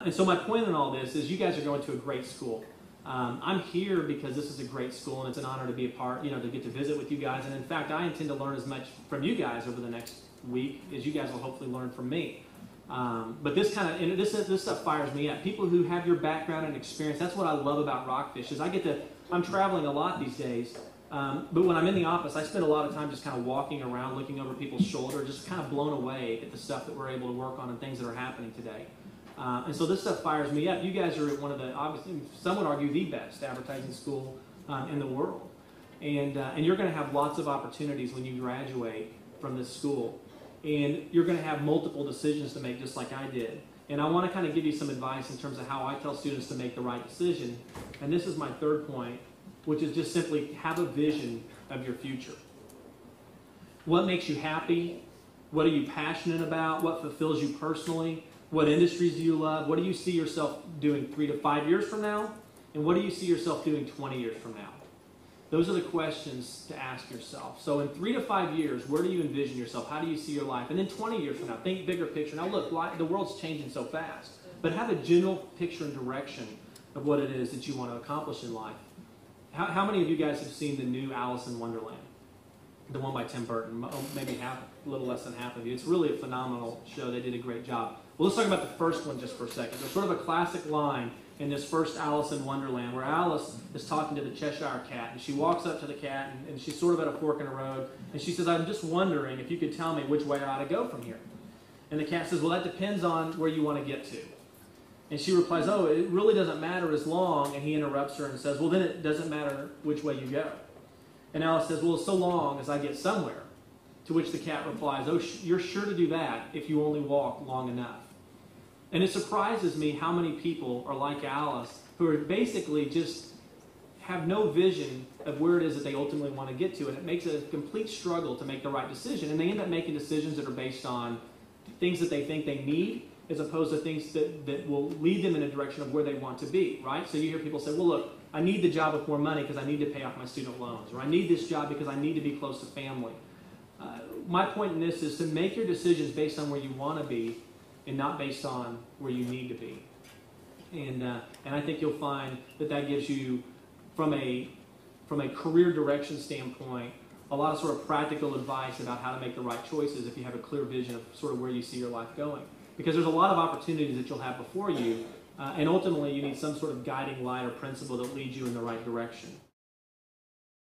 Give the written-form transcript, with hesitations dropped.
And so my point in all this is you guys are going to a great school. I'm here because this is a great school and it's an honor to be a part, to get to visit with you guys. And in fact, I intend to learn as much from you guys over the next week as you guys will hopefully learn from me. But this stuff fires me up. People who have your background and experience, that's what I love about Rockfish is I'm traveling a lot these days. But when I'm in the office, I spend a lot of time just kind of walking around, looking over people's shoulder, just kind of blown away at the stuff that we're able to work on and things that are happening today. And so this stuff fires me up. You guys are one of the, obviously, some would argue the best advertising school in the world. And you're going to have lots of opportunities when you graduate from this school. And you're going to have multiple decisions to make just like I did. And I want to kind of give you some advice in terms of how I tell students to make the right decision. And this is my third point, which is just simply have a vision of your future. What makes you happy? What are you passionate about? What fulfills you personally? What industries do you love? What do you see yourself doing 3 to 5 years from now? And what do you see yourself doing 20 years from now? Those are the questions to ask yourself. So in 3 to 5 years, where do you envision yourself? How do you see your life? And then 20 years from now, think bigger picture. Now look, the world's changing so fast, but have a general picture and direction of what it is that you want to accomplish in life. How many of you guys have seen the new Alice in Wonderland? The one by Tim Burton, maybe a little less than half of you. It's really a phenomenal show. They did a great job. Well, let's talk about the first one just for a second. There's sort of a classic line in this first Alice in Wonderland where Alice is talking to the Cheshire Cat, and she walks up to the cat, and she's sort of at a fork in the road, and she says, I'm just wondering if you could tell me which way I ought to go from here. And the cat says, well, that depends on where you want to get to. And she replies, oh, it really doesn't matter as long, and he interrupts her and says, well, then it doesn't matter which way you go. And Alice says, well, so long as I get somewhere. To which the cat replies, oh, you're sure to do that if you only walk long enough. And it surprises me how many people are like Alice, who are basically just have no vision of where it is that they ultimately want to get to. And it makes it a complete struggle to make the right decision. And they end up making decisions that are based on things that they think they need, as opposed to things that will lead them in a direction of where they want to be, right? So you hear people say, well, look, I need the job with more money because I need to pay off my student loans, or I need this job because I need to be close to family. My point in this is to make your decisions based on where you want to be and not based on where you need to be. And I think you'll find that gives you, from a career direction standpoint, a lot of sort of practical advice about how to make the right choices if you have a clear vision of sort of where you see your life going. Because there's a lot of opportunities that you'll have before you, and ultimately you need some sort of guiding light or principle that leads you in the right direction.